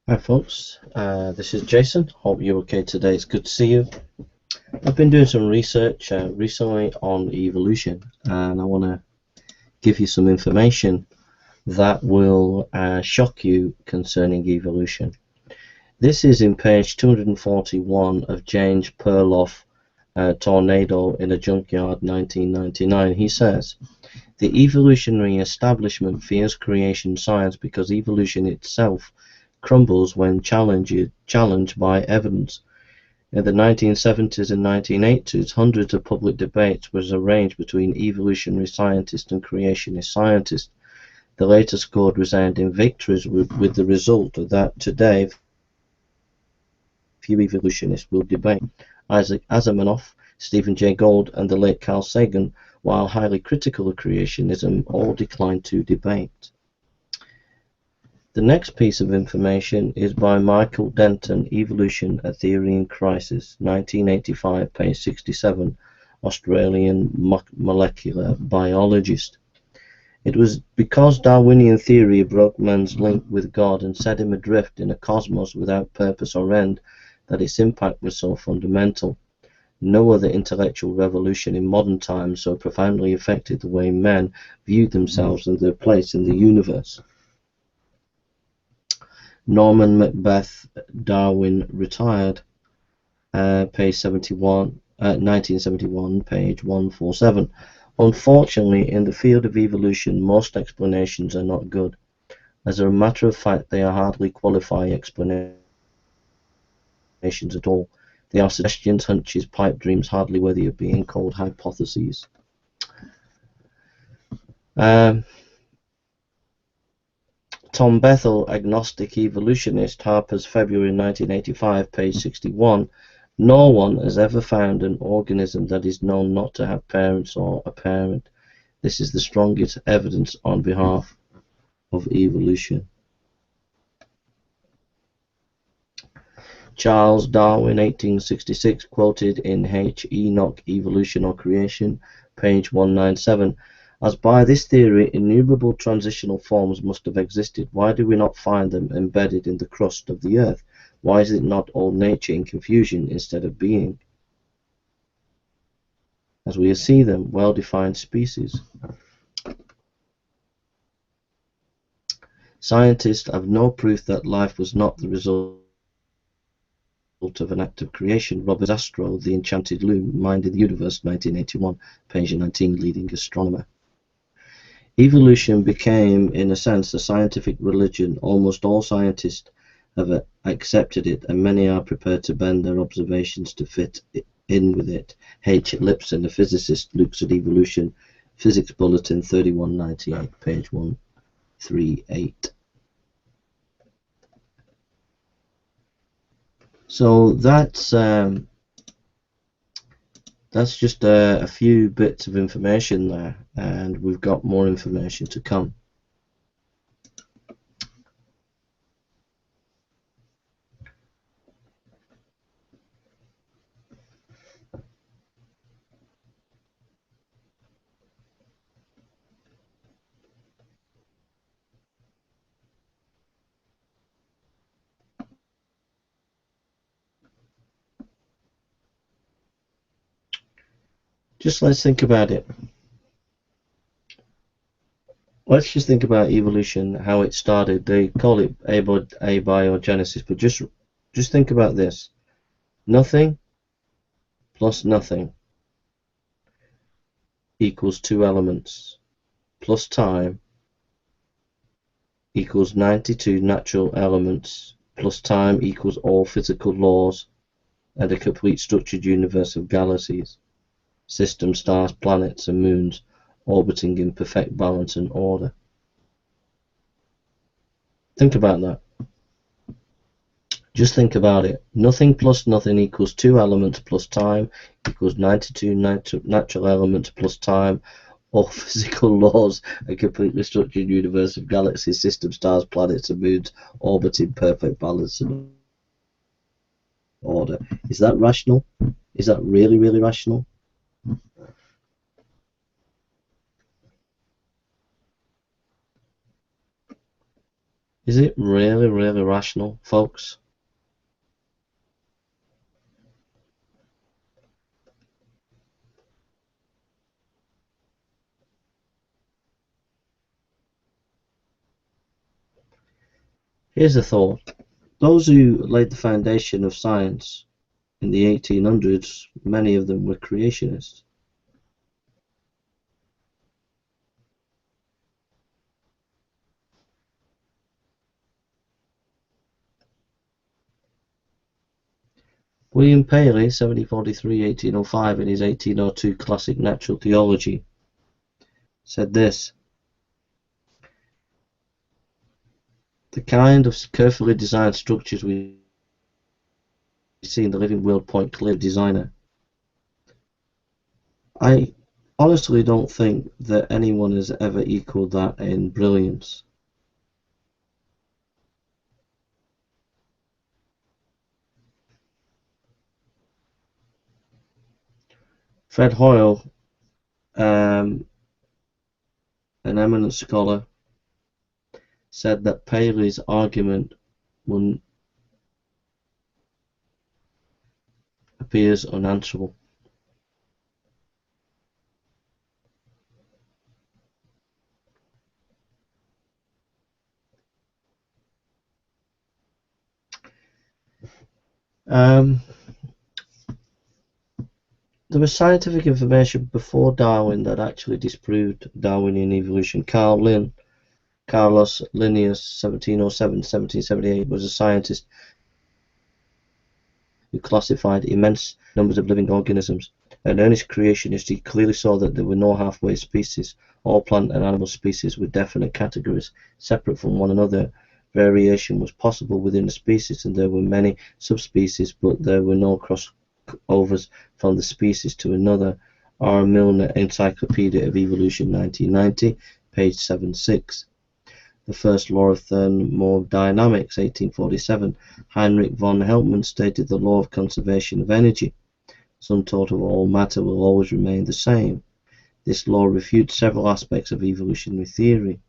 Hi folks, this is Jason. Hope you're okay today. It's good to see you. I've been doing some research recently on evolution, and I want to give you some information that will shock you concerning evolution. This is in page 241 of James Perloff, Tornado in a Junkyard, 1999. He says, the evolutionary establishment fears creation science because evolution itself crumbles when challenged by evidence. In the 1970s and 1980s, hundreds of public debates was arranged between evolutionary scientists and creationist scientists. The later scored resounding victories with the result that today few evolutionists will debate. Isaac Asimov, Stephen Jay Gould, and the late Carl Sagan, while highly critical of creationism, all declined to debate. The next piece of information is by Michael Denton, Evolution: A Theory in Crisis, 1985, page 67, Australian molecular biologist. It was because Darwinian theory broke man's link with God and set him adrift in a cosmos without purpose or end that its impact was so fundamental. No other intellectual revolution in modern times so profoundly affected the way men viewed themselves and their place in the universe. Norman Macbeth, Darwin Retired, page 71, 1971, page 147. Unfortunately, in the field of evolution, most explanations are not good. As a matter of fact, they are hardly qualified explanations at all. They are suggestions, hunches, pipe dreams, hardly worthy of being called hypotheses. Tom Bethel, Agnostic Evolutionist, Harper's, February 1985, page 61. No one has ever found an organism that is known not to have parents or a parent. This is the strongest evidence on behalf of evolution. Charles Darwin, 1866, quoted in H. Enoch, Evolution or Creation, page 197. As by this theory innumerable transitional forms must have existed, why do we not find them embedded in the crust of the earth? Why is it not all nature in confusion instead of being, as we see them, well-defined species? Scientists have no proof that life was not the result of an act of creation. Robert Astro, The Enchanted Loom, Mind in the Universe, 1981, page 19, leading astronomer. Evolution became, in a sense, a scientific religion. Almost all scientists have accepted it, and many are prepared to bend their observations to fit in with it. H. Lipson, a physicist, looks at evolution, Physics Bulletin 3198, page 138. So that's just a few bits of information there, and we've got more information to come. Just let's think about it. Let's just think about evolution, how it started. They call it abiogenesis, but just think about this. Nothing plus nothing equals two elements, plus time equals 92 natural elements, plus time equals all physical laws, and a complete structured universe of galaxies, systems, stars, planets, and moons, orbiting in perfect balance and order. Think about that. Just think about it. Nothing plus nothing equals two elements plus time equals 92 natural elements plus time, all physical laws, a completely structured universe of galaxies, systems, stars, planets, and moons, orbiting perfect balance and order. Is that rational? Is that really, really rational? Is it really, really rational, folks? Here's a thought. Those who laid the foundation of science in the 1800s, many of them were creationists. William Paley, 1743–1805, in his 1802 classic Natural Theology, said this: "The kind of carefully designed structures we see in the living world point clear designer. I honestly don't think that anyone has ever equaled that in brilliance." Fred Hoyle, an eminent scholar, said that Paley's argument appears unanswerable. There was scientific information before Darwin that actually disproved Darwinian evolution. Carlos Linnaeus, 1707–1778, was a scientist who classified immense numbers of living organisms. An earnest creationist, he clearly saw that there were no halfway species. All plant and animal species were definite categories, separate from one another. Variation was possible within a species, and there were many subspecies, but there were no crossovers from the species to another. R. Milner, Encyclopedia of Evolution, 1990, page 76. The first law of thermodynamics, 1847. Heinrich von Helmont stated the law of conservation of energy. Sum total of all matter will always remain the same. This law refutes several aspects of evolutionary theory.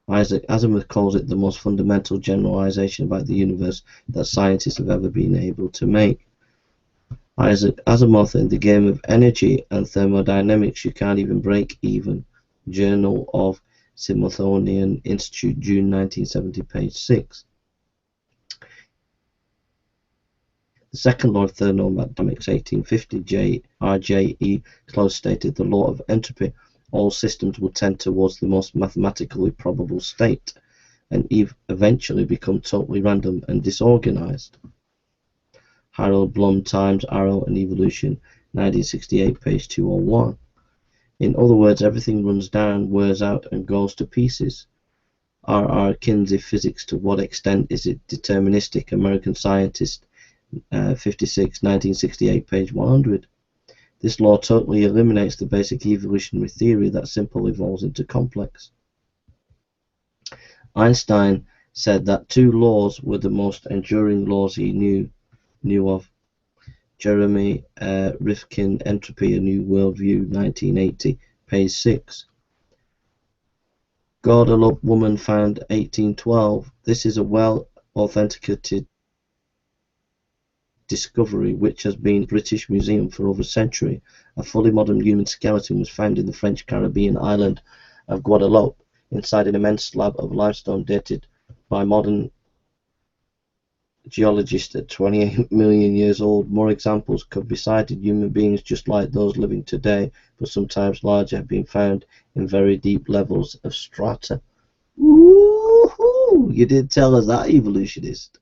Isaac Asimov calls it the most fundamental generalization about the universe that scientists have ever been able to make. Isaac Asimov, in The Game of Energy and Thermodynamics, You Can't Even Break Even. Journal of Smithsonian Institute, June 1970, page 6. The second law of thermodynamics, 1850, R.J.E. Close stated the law of entropy. All systems will tend towards the most mathematically probable state and eventually become totally random and disorganized. Harold Bloom, Times, Arrow and Evolution, 1968, page 201. In other words, everything runs down, wears out, and goes to pieces. R. Kinsey, Physics, To What Extent Is It Deterministic? American Scientist, 56, 1968, page 100. This law totally eliminates the basic evolutionary theory that simple evolves into complex. Einstein said that two laws were the most enduring laws he knew of. Jeremy Rifkin, Entropy, A New Worldview, 1980, page 6. Guadeloupe woman found, 1812. This is a well-authenticated discovery which has been in the British Museum for over a century. A fully modern human skeleton was found in the French Caribbean island of Guadeloupe inside an immense slab of limestone dated by modern geologists at 28 million years old. More examples could be cited. Human beings just like those living today, but sometimes larger, have been found in very deep levels of strata. Woohoo! You did tell us that, evolutionist.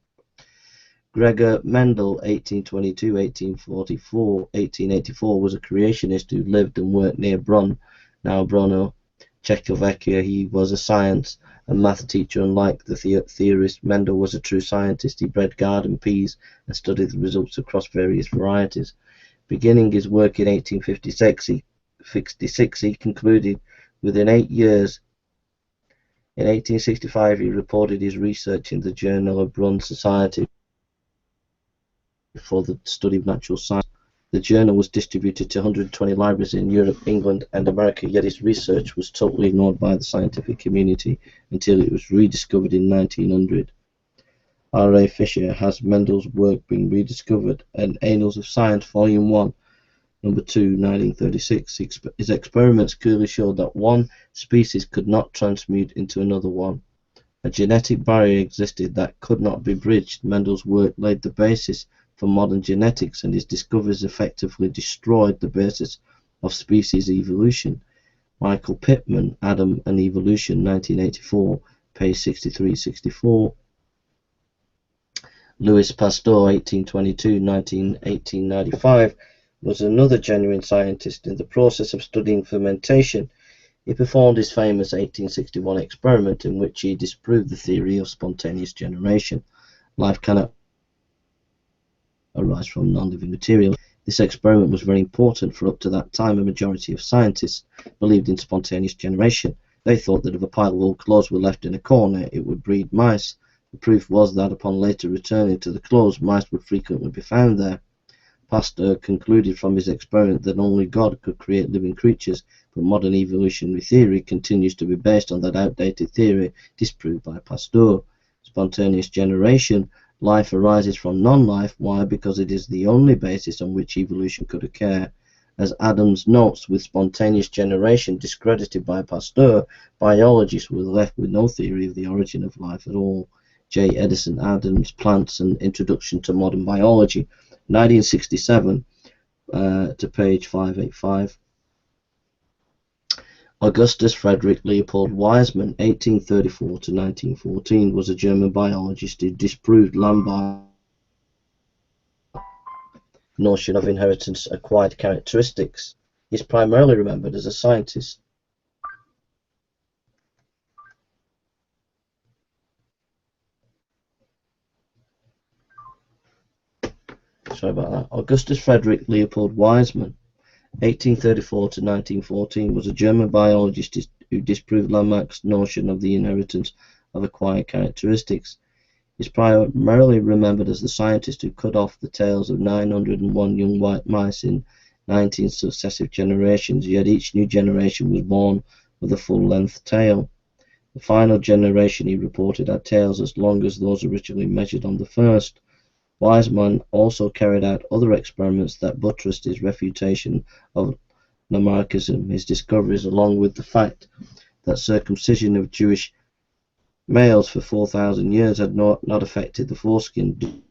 Gregor Mendel, 1822–1844, 1884, was a creationist who lived and worked near Brno, now Brno, Czechoslovakia. He was a science and math teacher. Unlike the theorist, Mendel was a true scientist. He bred garden peas and studied the results across various varieties. Beginning his work in 1856, he concluded within 8 years. In 1865, he reported his research in the Journal of Brno Society for the Study of Natural Science. The journal was distributed to 120 libraries in Europe, England, and America, yet his research was totally ignored by the scientific community until it was rediscovered in 1900. R.A. Fisher has Mendel's work been rediscovered, and Annals of Science, Volume 1, Number 2, 1936. His experiments clearly showed that one species could not transmute into another one. A genetic barrier existed that could not be bridged. Mendel's work laid the basis for modern genetics, and his discoveries effectively destroyed the basis of species evolution. Michael Pittman, Adam and Evolution, 1984, page 63-64. Louis Pasteur, 1822-1895, was another genuine scientist. In the process of studying fermentation, he performed his famous 1861 experiment in which he disproved the theory of spontaneous generation. Life cannot arise from non-living material. This experiment was very important, for up to that time a majority of scientists believed in spontaneous generation. They thought that if a pile of old clothes were left in a corner, it would breed mice. The proof was that upon later returning to the clothes, mice would frequently be found there. Pasteur concluded from his experiment that only God could create living creatures, but modern evolutionary theory continues to be based on that outdated theory disproved by Pasteur. Spontaneous generation, life arises from non-life. Why? Because it is the only basis on which evolution could occur. As Adams notes, with spontaneous generation discredited by Pasteur, biologists were left with no theory of the origin of life at all. J. Edison Adams, Plants, an Introduction to Modern Biology, 1967, to page 585. Augustus Frederick Leopold Weizmann, 1834 to 1914, was a German biologist who disproved Lambert's notion of inheritance acquired characteristics. He is primarily remembered as a scientist. Sorry about that. Augustus Frederick Leopold Weizmann, 1834 to 1914, was a German biologist who disproved Lamarck's notion of the inheritance of acquired characteristics. He is primarily remembered as the scientist who cut off the tails of 901 young white mice in 19 successive generations, yet each new generation was born with a full-length tail. The final generation, he reported, had tails as long as those originally measured on the first. Weizmann also carried out other experiments that buttressed his refutation of Lamarckism. His discoveries, along with the fact that circumcision of Jewish males for 4,000 years had not affected the foreskin,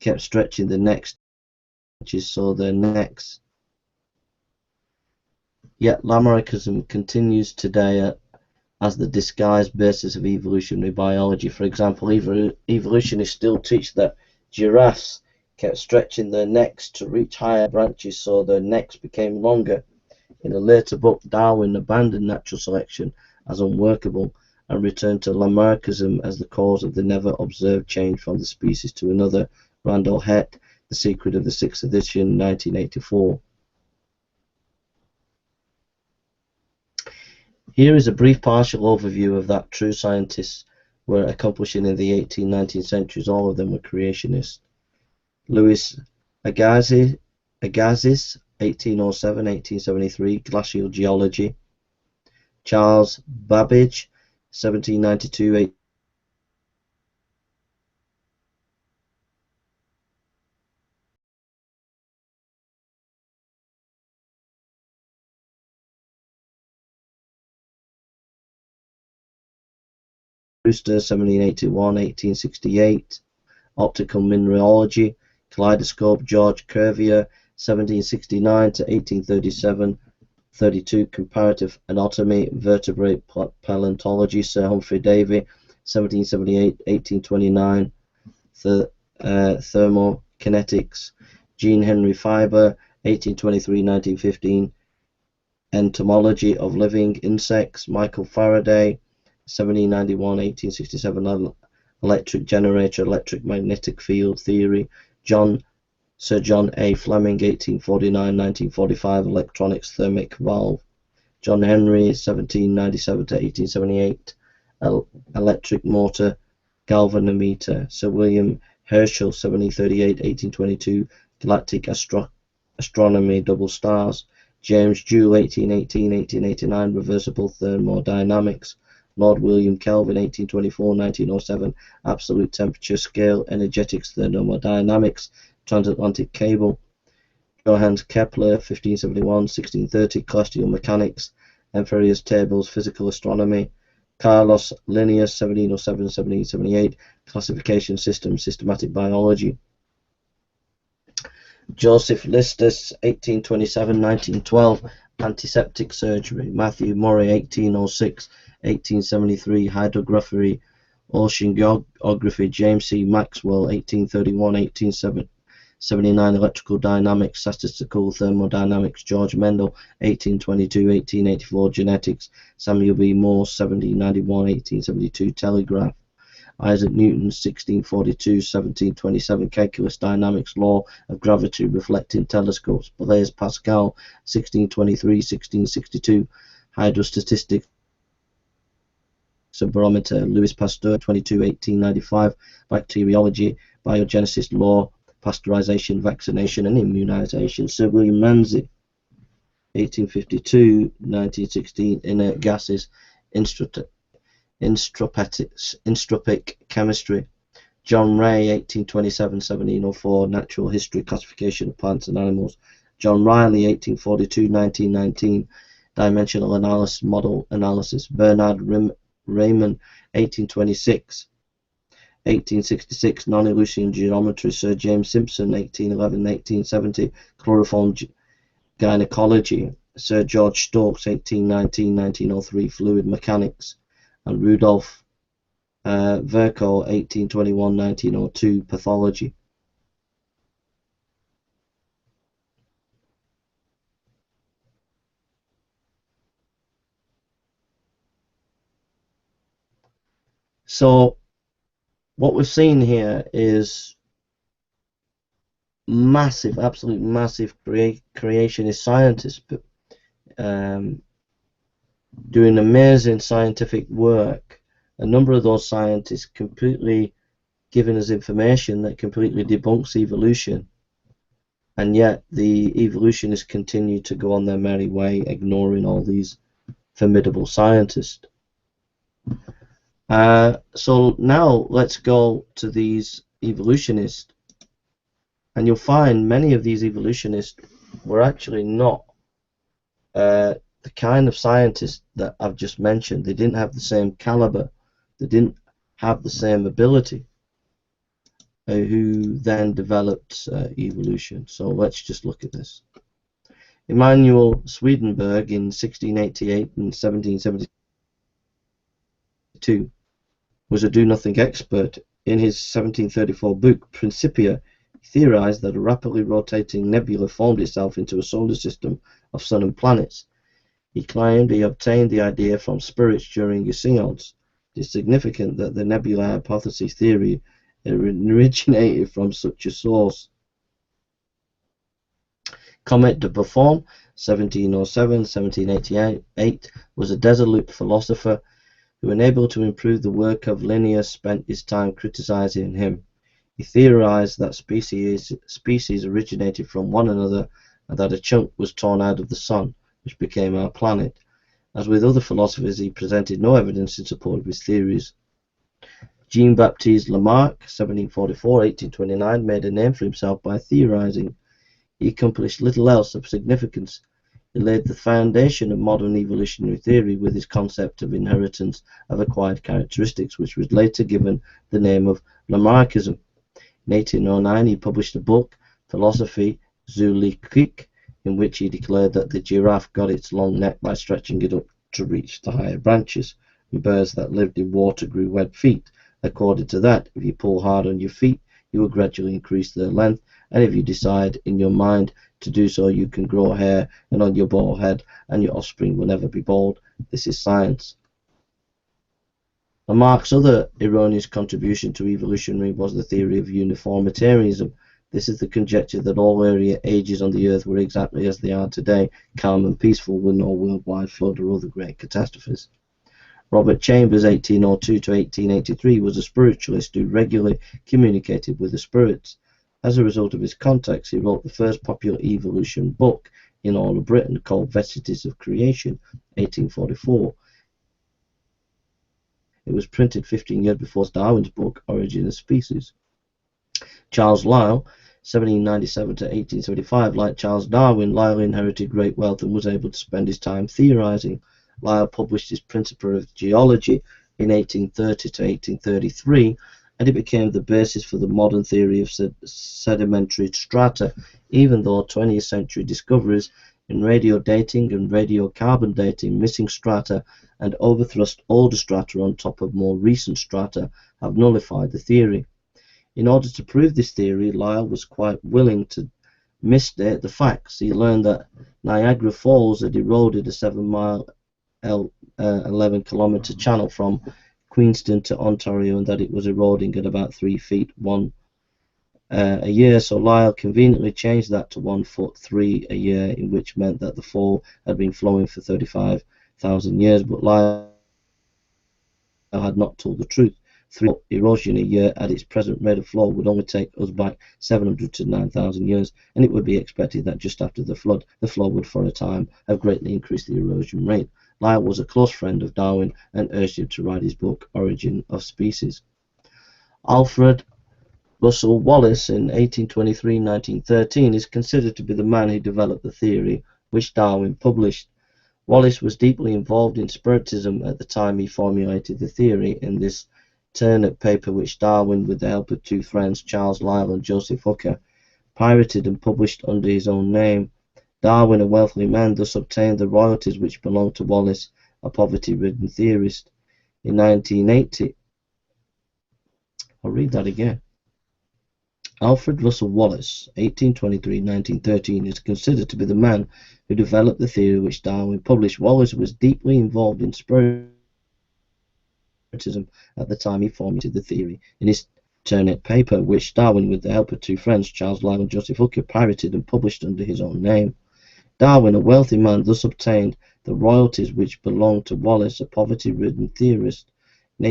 kept stretching the necks, so their necks. Yet Lamarckism continues today as the disguised basis of evolutionary biology. For example, evolutionists still teach that giraffes kept stretching their necks to reach higher branches, so their necks became longer. In a later book, Darwin abandoned natural selection as unworkable and returned to Lamarckism as the cause of the never observed change from the species to another. Randall Hett, The Secret of the Sixth Edition, 1984. Here is a brief partial overview of that true scientists were accomplishing in the 18th-19th centuries. All of them were creationists. Louis Agassiz, 1807-1873, Glacial Geology. Charles Babbage, 1792. Brewster, 1781-1868, Optical Mineralogy. Kaleidoscope, George Cuvier, 1769-1837, 32, Comparative Anatomy, Vertebrate Paleontology. Sir Humphrey Davy, 1778-1829, Thermokinetics. Jean Henry Faber, 1823-1915, Entomology of Living Insects. Michael Faraday, 1791-1867, Electric Generator, Electric Magnetic Field Theory. John Sir John A. Fleming, 1849-1945, electronics thermic valve. John Henry, 1797 to 1878, electric motor galvanometer. Sir William Herschel, 1738-1822, galactic astronomy, double stars. James Joule, 1818-1889, reversible thermodynamics. Lord William Kelvin, 1824-1907, absolute temperature scale, energetics, thermodynamics, transatlantic cable. Johannes Kepler, 1571-1630, celestial mechanics, Ampérieux's tables, physical astronomy. Carlos Linnaeus, 1707-1778, classification systems, systematic biology. Joseph Listus, 1827-1912, antiseptic surgery. Matthew Murray, 1806-1873, hydrography, oceanography. James C. Maxwell, 1831-1879, electrical dynamics, statistical thermodynamics. George Mendel, 1822-1884, genetics. Samuel B. Morse, 1791-1872, telegraph. Isaac Newton, 1642-1727, calculus, dynamics, law of gravity, reflecting telescopes. Blaise Pascal, 1623-1662, hydrostatistics, barometer. Louis Pasteur, 22-1895, bacteriology, biogenesis, law, pasteurization, vaccination, and immunization. Sir William Ramsay, 1852-1916, inert gases, Instropic chemistry. John Ray, 1827-1704, natural history, classification of plants and animals. John Riley, 1842-1919, dimensional analysis, model analysis. Bernard Riemann, 1826, non-Euclidean geometry. Sir James Simpson, 1811-1870, chloroform gynecology. Sir George Stokes, 1819-1903, fluid mechanics. And Rudolf Virchow, 1821-1902, pathology. So what we've seen here is massive, absolute massive creationist scientists doing amazing scientific work. A number of those scientists completely giving us information that completely debunks evolution, and yet the evolutionists continue to go on their merry way, ignoring all these formidable scientists. So now let's go to these evolutionists, and you'll find many of these evolutionists were actually not the kind of scientists that I've just mentioned. They didn't have the same caliber, they didn't have the same ability, who then developed evolution. So let's just look at this. Emanuel Swedenborg in 1688 and 1772 was a do-nothing expert. In his 1734 book Principia, he theorized that a rapidly rotating nebula formed itself into a solar system of sun and planets. He claimed he obtained the idea from spirits during his seance. It is significant that the nebula hypothesis theory originated from such a source. Comte de Buffon, 1707-1788, was a Desalute philosopher who, unable to improve the work of Linnaeus, spent his time criticizing him. He theorized that species originated from one another and that a chunk was torn out of the sun, which became our planet. As with other philosophers, he presented no evidence in support of his theories. Jean-Baptiste Lamarck, 1744-1829, made a name for himself by theorizing. He accomplished little else of significance. He laid the foundation of modern evolutionary theory with his concept of inheritance of acquired characteristics, which was later given the name of Lamarckism. In 1809, he published a book, Philosophie Zoologique, in which he declared that the giraffe got its long neck by stretching it up to reach the higher branches, and birds that lived in water grew web feet. According to that, if you pull hard on your feet, you will gradually increase their length, and if you decide in your mind to do so, you can grow hair and on your bald head, and your offspring will never be bald. This is science. Lamarck's other erroneous contribution to evolutionary was the theory of uniformitarianism. This is the conjecture that all earlier ages on the earth were exactly as they are today, calm and peaceful, with no worldwide flood or other great catastrophes. Robert Chambers, 1802 to 1883, was a spiritualist who regularly communicated with the spirits. As a result of his contacts, he wrote the first popular evolution book in all of Britain, called Vestiges of Creation, 1844. It was printed 15 years before Darwin's book, Origin of Species. Charles Lyell, 1797 to 1875. Like Charles Darwin, Lyell inherited great wealth and was able to spend his time theorizing. Lyell published his Principia of Geology in 1830 to 1833, and it became the basis for the modern theory of sedimentary strata, even though 20th century discoveries in radio dating and radiocarbon dating missing strata and overthrust older strata on top of more recent strata have nullified the theory. In order to prove this theory, Lyell was quite willing to misstate the facts. He learned that Niagara Falls had eroded a 7-mile 11-kilometer channel from Queenston to Ontario, and that it was eroding at about 3 feet a year. So Lyell conveniently changed that to 1 foot 3 a year, which meant that the fall had been flowing for 35,000 years. But Lyell had not told the truth. 3 erosion a year at its present rate of flow would only take us back 700 to 9,000 years, and it would be expected that just after the flood, the flow would for a time have greatly increased the erosion rate. Lyell was a close friend of Darwin and urged him to write his book, Origin of Species. Alfred Russel Wallace, in 1823-1913, is considered to be the man who developed the theory which Darwin published. Wallace was deeply involved in Spiritism at the time he formulated the theory in this turnip paper which Darwin, with the help of 2 friends, Charles Lyell and Joseph Hooker, pirated and published under his own name. Darwin, a wealthy man, thus obtained the royalties which belonged to Wallace, a poverty-ridden theorist. In 1980, I'll read that again. Alfred Russel Wallace, 1823-1913, is considered to be the man who developed the theory which Darwin published. Wallace was deeply involved in Spiritism at the time he formulated the theory in his turnip paper, which Darwin, with the help of 2 friends, Charles Lyell and Joseph Hooker, pirated and published under his own name. Darwin, a wealthy man, thus obtained the royalties which belonged to Wallace, a poverty-ridden theorist. In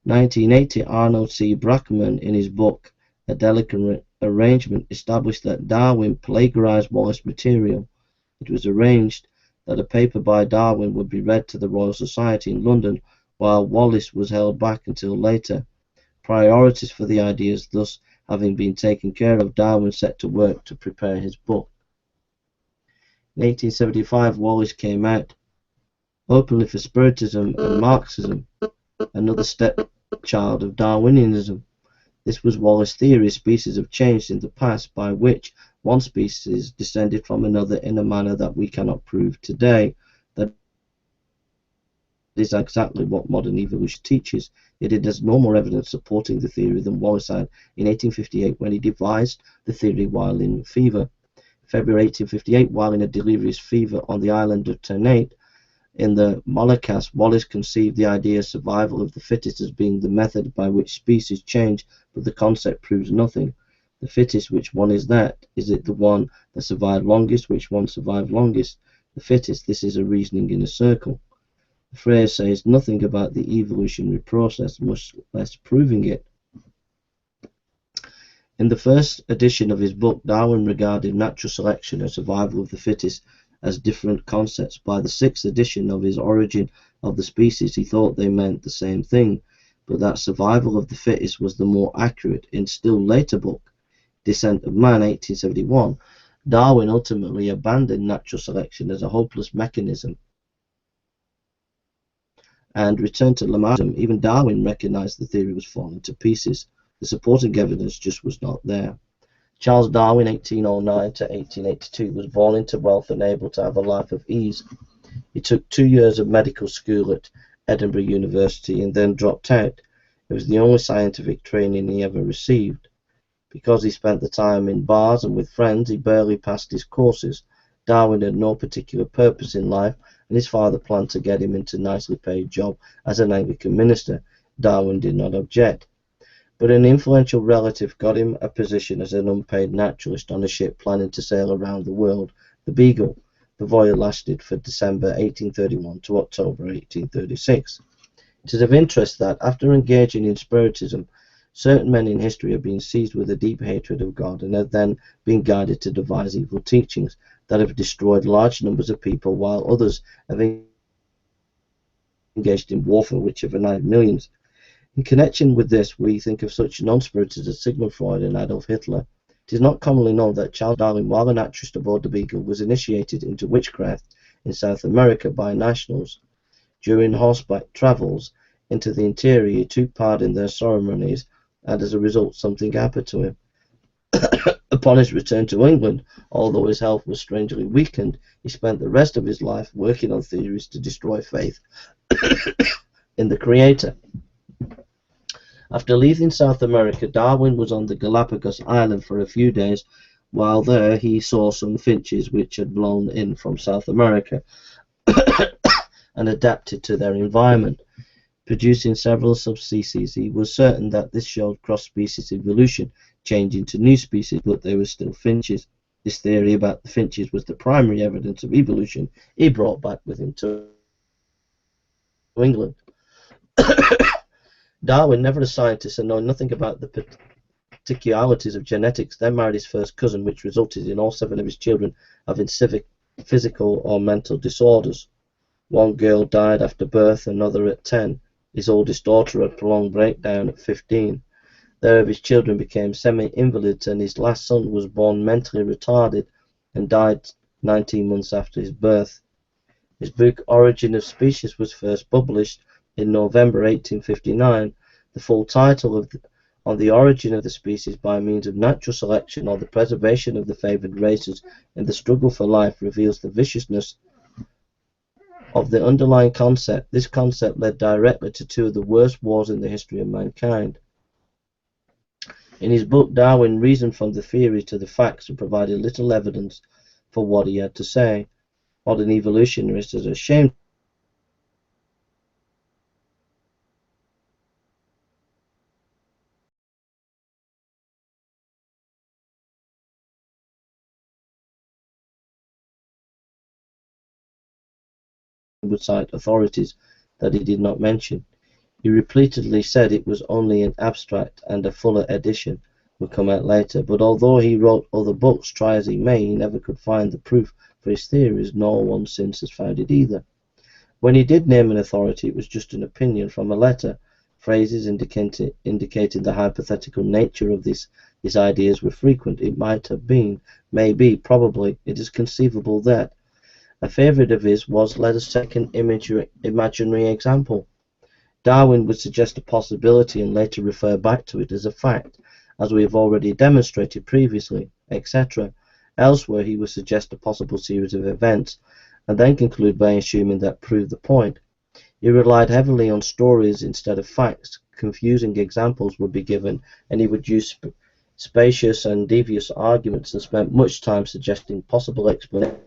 1980, Arnold C. Brackman, in his book A Delicate Arrangement, established that Darwin plagiarized Wallace material. It was arranged that a paper by Darwin would be read to the Royal Society in London, while Wallace was held back until later. Priorities for the ideas thus having been taken care of, Darwin set to work to prepare his book. In 1875, Wallace came out openly for Spiritism and Marxism, another stepchild of Darwinianism. This was Wallace's theory: species have changed in the past, by which one species descended from another in a manner that we cannot prove today. That is exactly what modern evolution teaches, yet it has no more evidence supporting the theory than Wallace had in 1858 when he devised the theory while in fever. February 1858, while in a delirious fever on the island of Ternate in the Moluccas, Wallace conceived the idea of survival of the fittest as being the method by which species change, but the concept proves nothing. The fittest, which one is that? Is it the one that survived longest? Which one survived longest? The fittest. This is a reasoning in a circle. The phrase says nothing about the evolutionary process, much less proving it. In the first edition of his book, Darwin regarded natural selection and survival of the fittest as different concepts. By the 6th edition of his Origin of the Species, he thought they meant the same thing, but that survival of the fittest was the more accurate. In still later book, Descent of Man, 1871, Darwin ultimately abandoned natural selection as a hopeless mechanism and returned to Lamarckism. Even Darwin recognized the theory was falling to pieces. The supporting evidence just was not there. Charles Darwin, 1809 to 1882, was born into wealth and able to have a life of ease. He took 2 years of medical school at Edinburgh University and then dropped out. It was the only scientific training he ever received. Because he spent the time in bars and with friends, he barely passed his courses. Darwin had no particular purpose in life, and his father planned to get him into a nicely paid job as an Anglican minister. Darwin did not object. but an influential relative got him a position as an unpaid naturalist on a ship planning to sail around the world, the Beagle. The voyage lasted from December 1831 to October 1836. It is of interest that, after engaging in Spiritism, certain men in history have been seized with a deep hatred of God and have then been guided to devise evil teachings that have destroyed large numbers of people, while others have engaged in warfare which have annihilated millions. In connection with this, we think of such non-spiritists as Sigmund Freud and Adolf Hitler. It is not commonly known that Charles Darwin, while a naturalist aboard the Beagle, was initiated into witchcraft in South America by nationals. During horseback travels into the interior, he took part in their ceremonies, and as a result something happened to him. Upon his return to England, although his health was strangely weakened, he spent the rest of his life working on theories to destroy faith in the Creator. After leaving South America, Darwin was on the Galapagos Island for a few days. While there, he saw some finches which had blown in from South America and adapted to their environment, producing several subspecies. He was certain that this showed cross-species evolution, changing to new species, but they were still finches. This theory about the finches was the primary evidence of evolution he brought back with him to England. Darwin, never a scientist and knowing nothing about the particularities of genetics, then married his first cousin, which resulted in all 7 of his children having physical or mental disorders. One girl died after birth, another at 10. His oldest daughter had prolonged breakdown at 15. Their of his children became semi-invalids, and his last son was born mentally retarded and died 19 months after his birth. His book Origin of Species was first published in November 1859. The full title On the Origin of the Species by Means of Natural Selection or the Preservation of the Favored Races in the Struggle for Life reveals the viciousness of the underlying concept. This concept led directly to 2 of the worst wars in the history of mankind. In his book, Darwin reasoned from the theory to the facts and provided little evidence for what he had to say. Modern evolutionists are ashamed would cite authorities that he did not mention. He repeatedly said it was only an abstract and a fuller edition would come out later, but although he wrote other books, try as he may, he never could find the proof for his theories, nor one since has found it either. When he did name an authority, it was just an opinion from a letter. Phrases indicating the hypothetical nature of his ideas were frequent. It might have been, maybe, probably, it is conceivable that. A favourite of his was, let us take an imaginary example. Darwin would suggest a possibility and later refer back to it as a fact, as we have already demonstrated previously, etc. Elsewhere he would suggest a possible series of events, and then conclude by assuming that proved the point. He relied heavily on stories instead of facts. Confusing examples would be given, and he would use spacious and devious arguments and spent much time suggesting possible explanations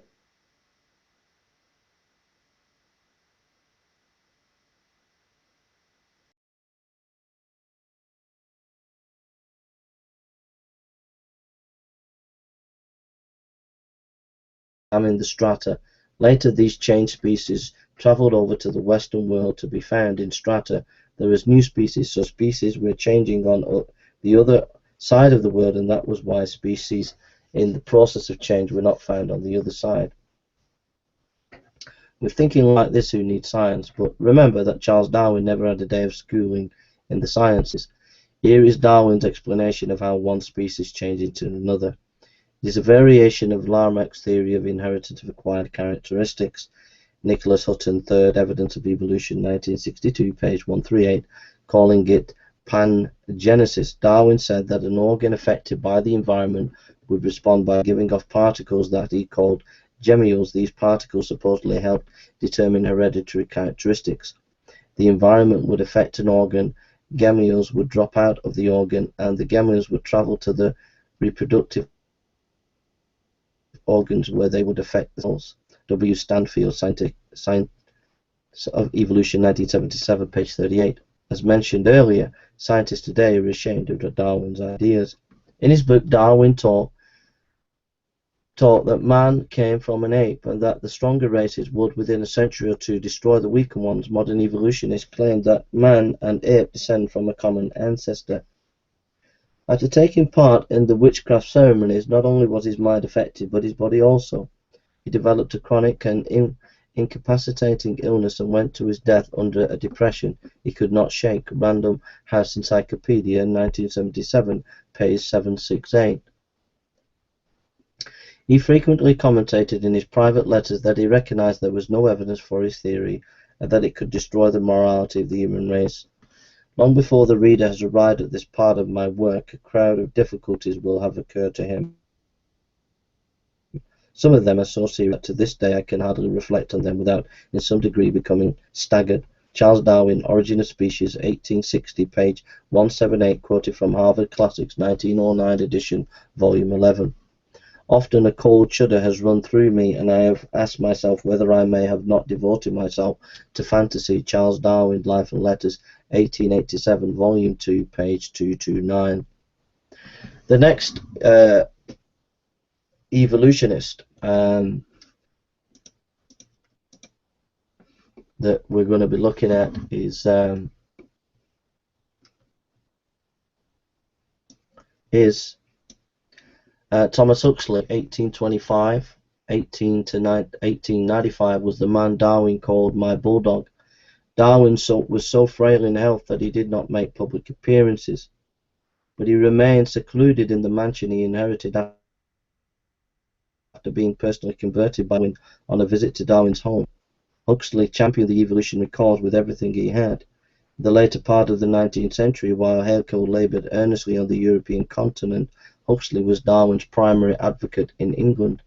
in the strata. Later, these changed species traveled over to the Western world to be found in strata. There is new species, so species were changing on the other side of the world, and that was why species in the process of change were not found on the other side. With thinking like this, who needs science? But remember that Charles Darwin never had a day of schooling in the sciences. Here is Darwin's explanation of how one species changed into another. It is a variation of Lamarck's theory of inheritance of acquired characteristics. Nicholas Hutton, Third Evidence of Evolution, 1962, page 138, calling it pangenesis. Darwin said that an organ affected by the environment would respond by giving off particles that he called gemmules. These particles supposedly helped determine hereditary characteristics. The environment would affect an organ, gemmules would drop out of the organ, and the gemmules would travel to the reproductive organs where they would affect the cells. W. Stanfield, Science of Evolution, 1977, page 38. As mentioned earlier, scientists today are ashamed of Darwin's ideas. In his book, Darwin taught that man came from an ape and that the stronger races would, within a century or two, destroy the weaker ones. Modern evolutionists claim that man and ape descend from a common ancestor. After taking part in the witchcraft ceremonies, not only was his mind affected, but his body also. He developed a chronic and incapacitating illness and went to his death under a depression he could not shake. Random House Encyclopedia, 1977, page 768. He frequently commented in his private letters that he recognized there was no evidence for his theory and that it could destroy the morality of the human race. Long before the reader has arrived at this part of my work, a crowd of difficulties will have occurred to him. Some of them are so serious that to this day I can hardly reflect on them without in some degree becoming staggered. Charles Darwin, Origin of Species, 1860, page 178, quoted from Harvard Classics, 1909 edition, volume 11. Often a cold shudder has run through me, and I have asked myself whether I may have not devoted myself to fantasy. Charles Darwin, Life and Letters, 1887, volume 2, page 229. The next evolutionist that we're going to be looking at is Thomas Huxley. 1825 1895 was the man Darwin called my bulldog. Darwin was so frail in health that he did not make public appearances, but he remained secluded in the mansion he inherited after being personally converted by Darwin on a visit to Darwin's home. Huxley championed the evolutionary cause with everything he had. In the later part of the 19th century, while Haeckel laboured earnestly on the European continent, Huxley was Darwin's primary advocate in England.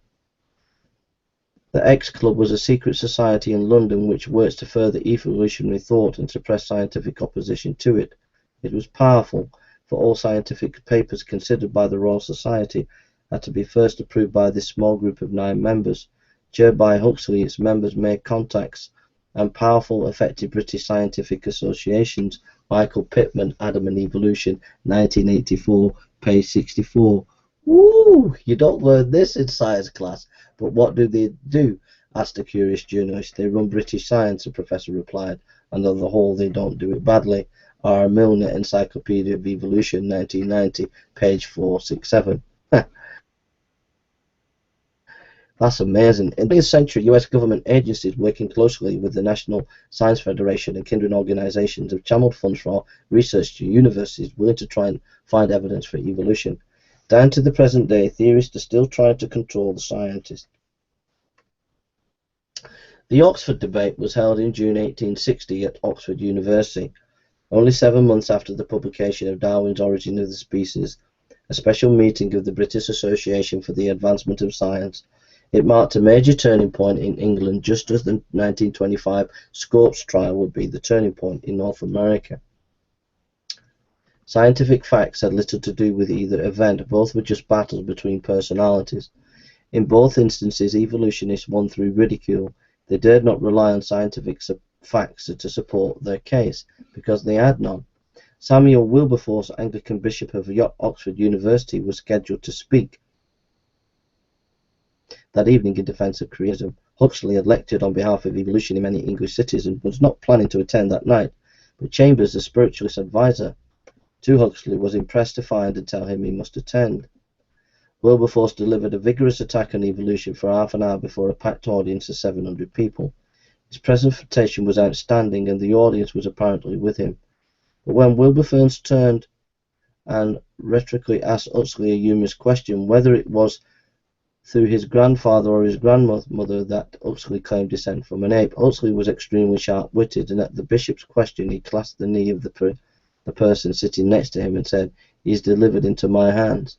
The X Club was a secret society in London which works to further evolutionary thought and suppress scientific opposition to it. It was powerful, for all scientific papers considered by the Royal Society had to be first approved by this small group of 9 members. Chaired by Huxley, its members made contacts and powerful, effective British scientific associations. Michael Pittman, Adam and Evolution, 1984, page 64. Woo! You don't learn this in science class. But what do they do? Asked a curious journalist. They run British science, the professor replied, and on the whole they don't do it badly. R. Milner, Encyclopedia of Evolution, 1990, page 467. That's amazing. In the 20th century, US government agencies working closely with the National Science Federation and kindred organizations have channeled funds for research to universities willing to try and find evidence for evolution. Down to the present day, theorists are still trying to control the scientists. The Oxford debate was held in June 1860 at Oxford University. Only 7 months after the publication of Darwin's Origin of the Species, a special meeting of the British Association for the Advancement of Science. It marked a major turning point in England, just as the 1925 Scopes trial would be the turning point in North America. Scientific facts had little to do with either event, both were just battles between personalities. In both instances, evolutionists won through ridicule. They dared not rely on scientific facts to support their case, because they had none. Samuel Wilberforce, Anglican Bishop of Oxford University, was scheduled to speak that evening in defence of creationism. Huxley had lectured on behalf of evolution in many English cities and was not planning to attend that night, but Chambers, the spiritualist advisor to Huxley, was impressed to find and tell him he must attend. Wilberforce delivered a vigorous attack on evolution for half an hour before a packed audience of 700 people. His presentation was outstanding and the audience was apparently with him. But when Wilberforce turned and rhetorically asked Huxley a humorous question, whether it was through his grandfather or his grandmother that Huxley claimed descent from an ape, Huxley was extremely sharp-witted, and at the bishop's question he clasped the knee of the person sitting next to him and said, "He is delivered into my hands."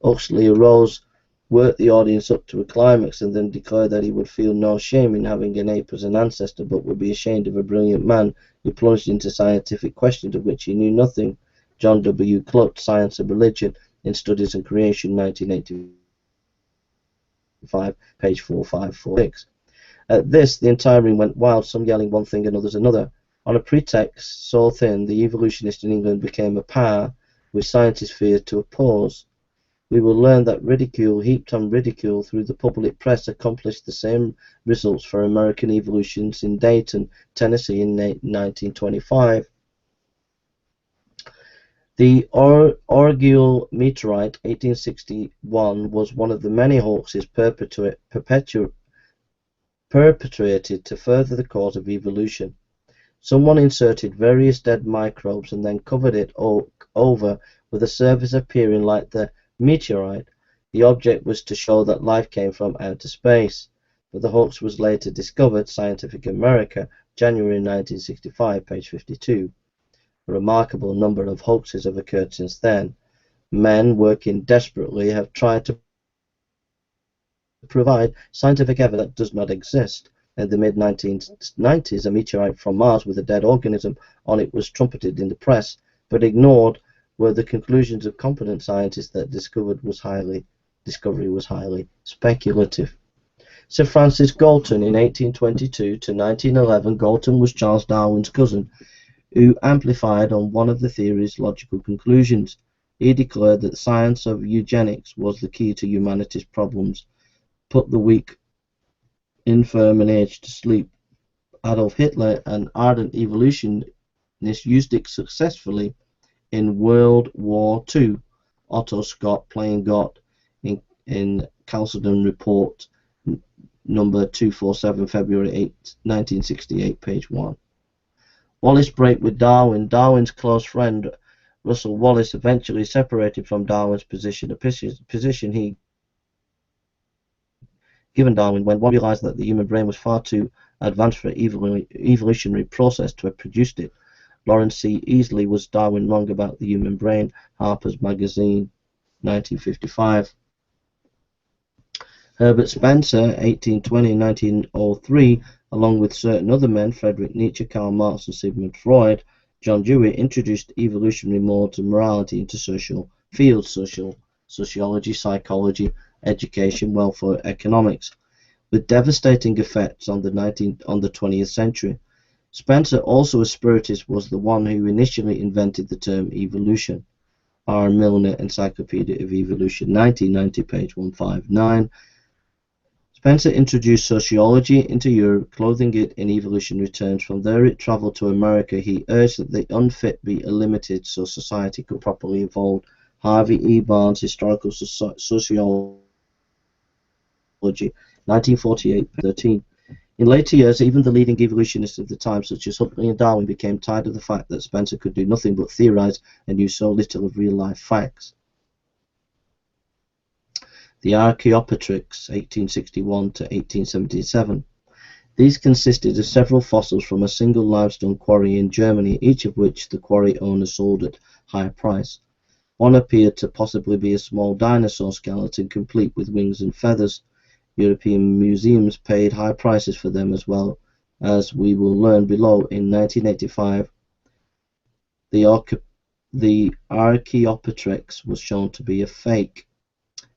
Huxley arose, worked the audience up to a climax, and then declared that he would feel no shame in having an ape as an ancestor, but would be ashamed of a brilliant man who plunged into scientific questions of which he knew nothing. John W. Clutt, Science and Religion in Studies in Creation, 1985, page 4546. At this, the entire room went wild, some yelling one thing and others another. On a pretext so thin, the evolutionists in England became a power which scientists feared to oppose. We will learn that ridicule heaped on ridicule through the public press accomplished the same results for American evolutionists in Dayton, Tennessee in 1925. The Orgyle meteorite, 1861, was one of the many hoaxes perpetrated to further the cause of evolution. Someone inserted various dead microbes and then covered it over with a surface appearing like the meteorite. The object was to show that life came from outer space, but the hoax was later discovered. Scientific America, January 1965, page 52. A remarkable number of hoaxes have occurred since then. Men working desperately have tried to provide scientific evidence that does not exist. In the mid-1990s, a meteorite from Mars with a dead organism on it was trumpeted in the press, but ignored were the conclusions of competent scientists that discovery was highly speculative. Sir Francis Galton, in 1822 to 1911, Galton was Charles Darwin's cousin, who amplified on one of the theory's logical conclusions. He declared that the science of eugenics was the key to humanity's problems, put the weak, infirm, and aged to sleep. Adolf Hitler, an ardent evolutionist, used it successfully in World War II. Otto Scott, playing God, in Chalcedon Report number 247, February 8, 1968, page 1. Wallace break with Darwin. Darwin's close friend Russell Wallace eventually separated from Darwin's position, a position he given Darwin when one realized that the human brain was far too advanced for evolutionary process to have produced it. Lawrence C. Easley, was Darwin wrong about the human brain? Harper's Magazine, 1955. Herbert Spencer, 1820-1903, along with certain other men, Friedrich Nietzsche, Karl Marx, and Sigmund Freud, John Dewey, introduced evolutionary modes of morality into social fields, sociology, psychology, education, welfare, economics, with devastating effects on the 20th century. Spencer, also a spiritist, was the one who initially invented the term evolution. R. Milner, Encyclopedia of Evolution, 1990, page 159. Spencer introduced sociology into Europe, clothing it in evolutionary terms. From there it travelled to America. He urged that the unfit be limited so society could properly evolve. Harvey E. Barnes, Historical Sociology, 1948-13. In later years, even the leading evolutionists of the time, such as Huxley and Darwin, became tired of the fact that Spencer could do nothing but theorize and knew so little of real-life facts. The Archaeopteryx, 1861 to 1877. These consisted of several fossils from a single limestone quarry in Germany, each of which the quarry owner sold at high price. One appeared to possibly be a small dinosaur skeleton, complete with wings and feathers. European museums paid high prices for them, as well as we will learn below. In 1985, the Archaeopteryx was shown to be a fake.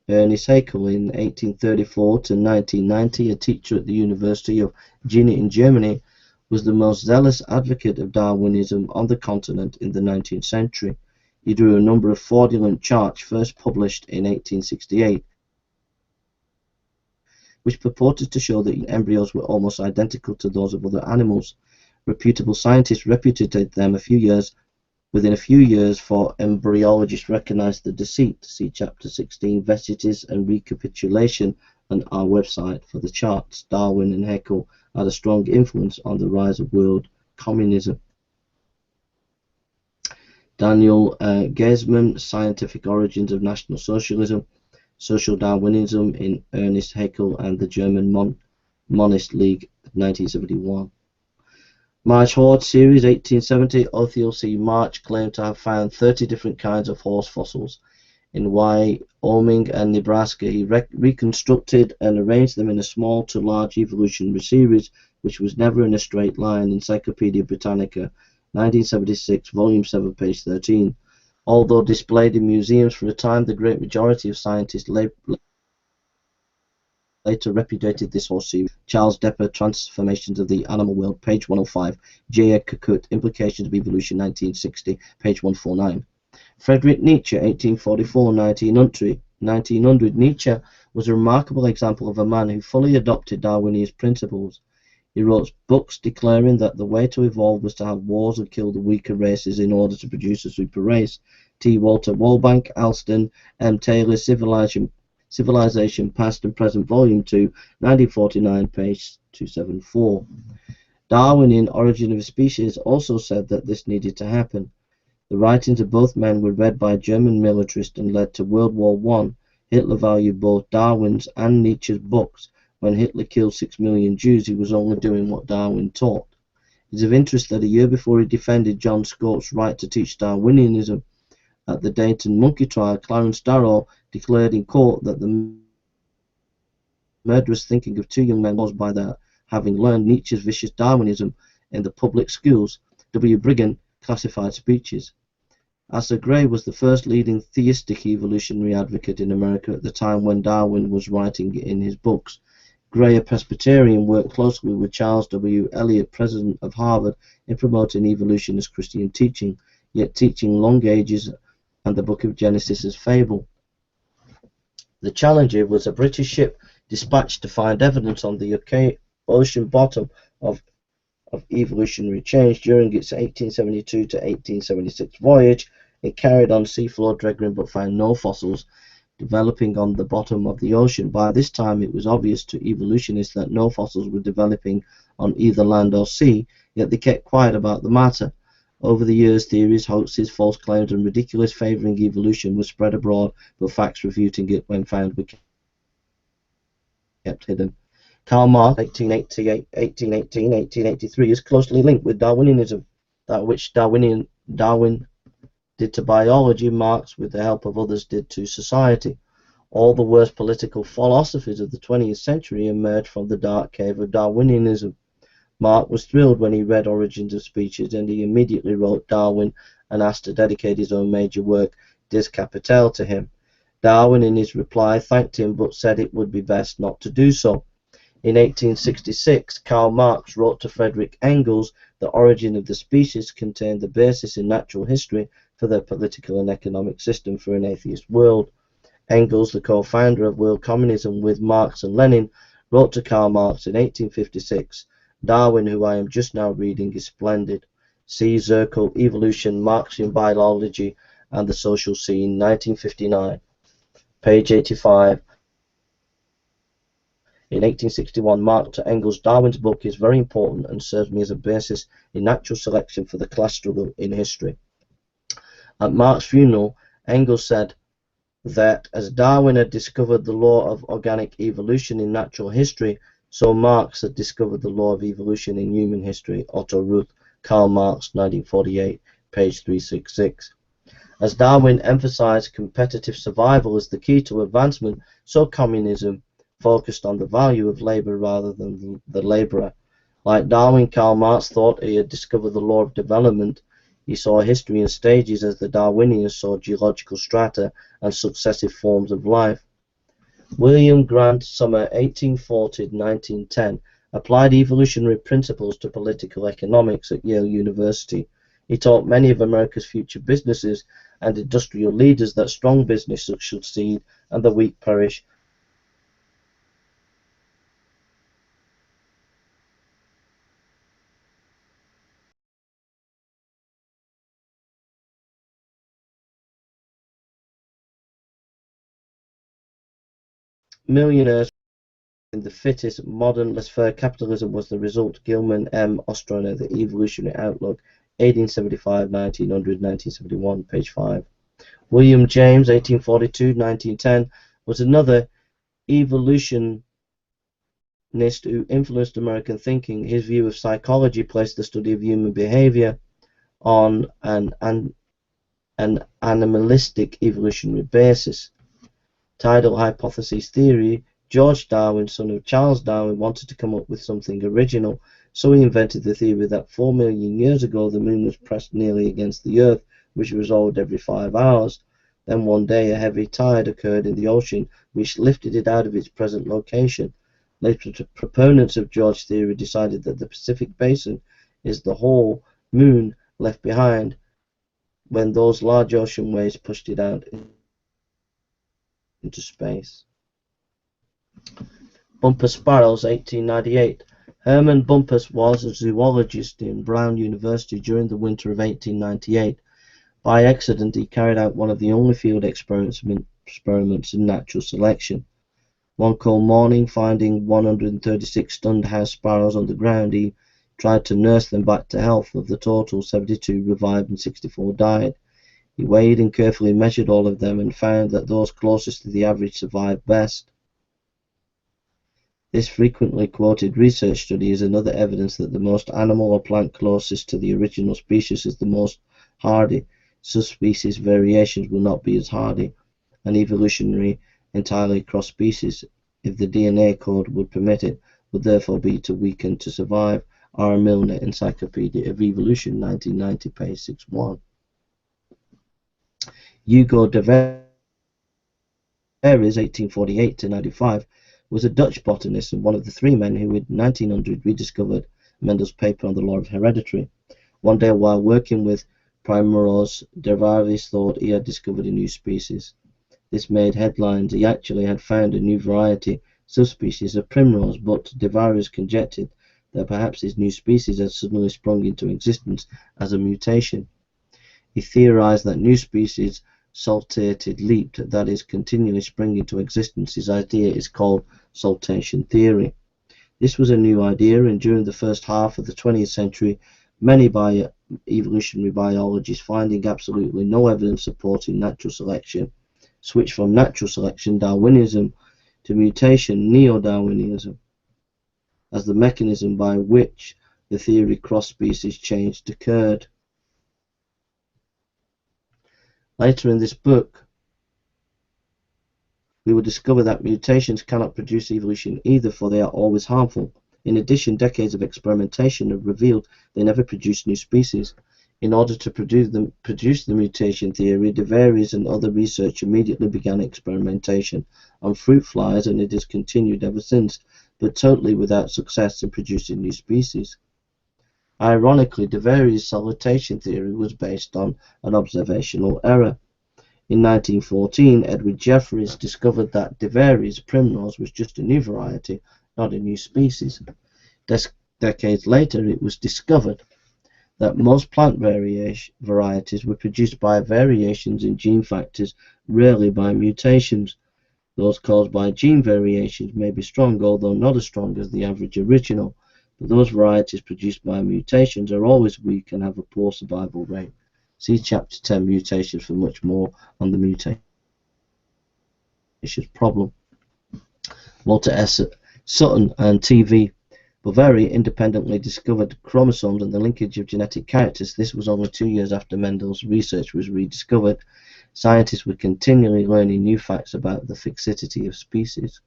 Ernest Haeckel, in 1834 to 1990, a teacher at the University of Jena in Germany, was the most zealous advocate of Darwinism on the continent in the 19th century. He drew a number of fraudulent charts, first published in 1868, which purported to show that embryos were almost identical to those of other animals. Reputable scientists repudiated them within a few years, for embryologists recognized the deceit. See Chapter 16, Vestiges and Recapitulation, on our website for the charts. Darwin and Haeckel had a strong influence on the rise of world communism. Daniel Geisman, Scientific Origins of National Socialism, Social Darwinism in Ernest Haeckel and the German Monist League, 1971. March Horde Series, 1870. Othniel C. March claimed to have found 30 different kinds of horse fossils. In Wyoming and Nebraska, he reconstructed and arranged them in a small to large evolutionary series, which was never in a straight line. Encyclopedia Britannica, 1976, Volume 7, page 13. Although displayed in museums for a time, the great majority of scientists later repudiated this whole series. Charles Depper, Transformations of the Animal World, page 105. J. A. Kukut, Implications of Evolution, 1960, page 149. Friedrich Nietzsche, 1844-1900. Nietzsche was a remarkable example of a man who fully adopted Darwinian principles. He wrote books declaring that the way to evolve was to have wars and kill the weaker races in order to produce a super race. T. Walter Wollbank, Alston, M. Taylor, Civilization Past and Present, Volume 2, 1949, page 274. Darwin, in Origin of Species, also said that this needed to happen. The writings of both men were read by German militarists and led to World War I. Hitler valued both Darwin's and Nietzsche's books. When Hitler killed 6 million Jews, he was only doing what Darwin taught. It is of interest that a year before he defended John Scopes' right to teach Darwinianism at the Dayton monkey trial, Clarence Darrow declared in court that the murderous thinking of two young men was by their having learned Nietzsche's vicious Darwinism in the public schools. W. Brigham classified speeches. Asa Gray was the first leading theistic evolutionary advocate in America at the time when Darwin was writing in his books. Gray, a Presbyterian, worked closely with Charles W. Eliot, president of Harvard, in promoting evolution as Christian teaching, yet teaching long ages and the book of Genesis as fable. The Challenger was a British ship dispatched to find evidence on the ocean bottom of evolutionary change. During its 1872 to 1876 voyage, it carried on seafloor dredging but found no fossils developing on the bottom of the ocean. By this time it was obvious to evolutionists that no fossils were developing on either land or sea, yet they kept quiet about the matter. Over the years, theories, hoaxes, false claims and ridiculous favouring evolution were spread abroad, but facts refuting it when found were kept hidden. Karl Marx, 1818-1883, is closely linked with Darwinianism. That which Darwin did to biology, Marx, with the help of others, did to society. All the worst political philosophies of the 20th century emerged from the dark cave of Darwinianism. Marx was thrilled when he read Origins of Species, and he immediately wrote Darwin and asked to dedicate his own major work, Des Capitales, to him. Darwin, in his reply, thanked him but said it would be best not to do so. In 1866, Karl Marx wrote to Friedrich Engels that Origin of the Species contained the basis in natural history for their political and economic system for an atheist world. Engels, the co-founder of world communism with Marx and Lenin, wrote to Karl Marx in 1856, Darwin, who I am just now reading, is splendid. See Zirkel, Evolution, Marxian Biology and the Social Scene, 1959, page 85. In 1861, Marx to Engels, Darwin's book is very important and serves me as a basis in natural selection for the class struggle in history. At Marx's funeral, Engels said that as Darwin had discovered the law of organic evolution in natural history, so Marx had discovered the law of evolution in human history. Otto Ruth, Karl Marx, 1948, page 366. As Darwin emphasized competitive survival as the key to advancement, so communism focused on the value of labor rather than the laborer. Like Darwin, Karl Marx thought he had discovered the law of development. He saw history in stages as the Darwinians saw geological strata and successive forms of life. William Grant Sumner, 1840-1910, applied evolutionary principles to political economics at Yale University. He taught many of America's future businesses and industrial leaders that strong business succeed and the weak perish. Millionaires in the fittest, modern, laissez-faire capitalism was the result. Gilman M. Ostrander, The Evolutionary Outlook, 1875, 1900, 1971, page 5. William James, 1842-1910, was another evolutionist who influenced American thinking. His view of psychology placed the study of human behavior on an animalistic evolutionary basis. Tidal hypothesis theory. George Darwin, son of Charles Darwin, wanted to come up with something original, so he invented the theory that 4 million years ago the moon was pressed nearly against the earth, which revolved every 5 hours. Then one day a heavy tide occurred in the ocean which lifted it out of its present location. Later, proponents of George's theory decided that the Pacific Basin is the whole moon left behind when those large ocean waves pushed it out into space. Bumpus Sparrows, 1898. Herman Bumpus was a zoologist in Brown University during the winter of 1898. By accident, he carried out one of the only field experiments in natural selection. One cold morning, finding 136 stunned house sparrows on the ground, he tried to nurse them back to health. Of the total, 72 revived and 64 died. He weighed and carefully measured all of them and found that those closest to the average survived best. This frequently quoted research study is another evidence that the most animal or plant closest to the original species is the most hardy. Subspecies variations will not be as hardy. An evolutionary entirely cross species, if the DNA code would permit it, would therefore be to weaken to survive. R. Milner, Encyclopedia of Evolution, 1990, page 61. Hugo de Veres, 1848-95, was a Dutch botanist and one of the three men who in 1900 rediscovered Mendel's paper on the law of heredity. One day while working with Primrose, de Veres thought he had discovered a new species. This made headlines. He actually had found a new variety, subspecies of primrose, but de Veres conjectured that perhaps this new species had suddenly sprung into existence as a mutation. He theorized that new species saltated leaped, that is, continually spring into existence. His idea is called saltation theory. This was a new idea, and during the first half of the 20th century, many evolutionary biologists, finding absolutely no evidence supporting natural selection, switched from natural selection, Darwinism, to mutation, Neo-Darwinism, as the mechanism by which the theory cross-species change occurred. Later in this book, we will discover that mutations cannot produce evolution either, for they are always harmful. In addition, decades of experimentation have revealed they never produce new species. In order to produce the mutation theory, de Veres and other research immediately began experimentation on fruit flies, and it has continued ever since, but totally without success in producing new species. Ironically, de Veres' salutation theory was based on an observational error. In 1914, Edward Jeffreys discovered that de Veres' primrose was just a new variety, not a new species. Decades later, it was discovered that most plant varieties were produced by variations in gene factors, rarely by mutations. Those caused by gene variations may be strong, although not as strong as the average original, but those varieties produced by mutations are always weak and have a poor survival rate. See Chapter 10, Mutations, for much more on the mutations problem. Walter S. Sutton and T.V. Boveri independently discovered chromosomes and the linkage of genetic characters. This was only 2 years after Mendel's research was rediscovered. Scientists were continually learning new facts about the fixity of species.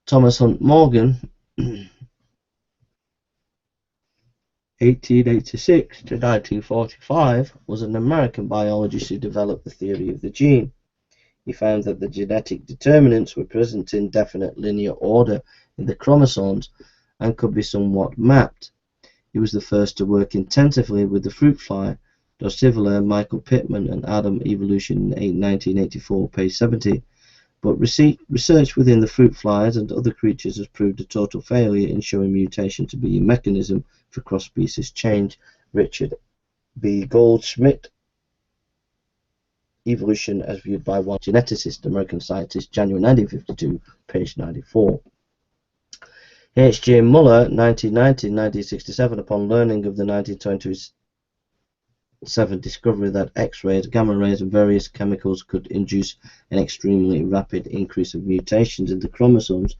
Thomas Hunt Morgan, 1886 to 1945, was an American biologist who developed the theory of the gene. He found that the genetic determinants were present in definite linear order in the chromosomes and could be somewhat mapped. He was the first to work intensively with the fruit fly. Dosivala, Michael Pittman, and Adam Evolution in 1984, page 70. But research within the fruit flies and other creatures has proved a total failure in showing mutation to be a mechanism for cross-species change. Richard B. Goldschmidt, Evolution as Viewed by One Geneticist, American Scientist, January 1952, page 94. H. J. Muller, 1990-1967, upon learning of the 1927 discovery that X-rays, gamma rays, and various chemicals could induce an extremely rapid increase of mutations in the chromosomes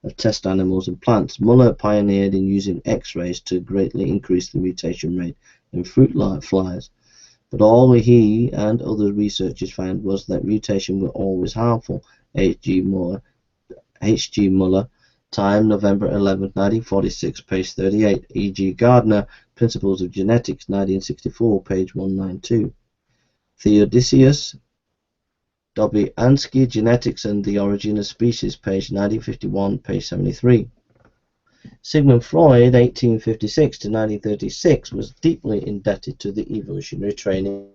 of test animals and plants. Muller pioneered in using X-rays to greatly increase the mutation rate in fruit flies. But all he and other researchers found was that mutation were always harmful. H. G. Muller, Time, November 11, 1946, page 38. E. G. Gardner, Principles of Genetics, 1964, page 192. Theodosius Dobianski, Genetics and the Origin of Species, page 1951, page 73. Sigmund Freud, 1856 to 1936, was deeply indebted to the evolutionary training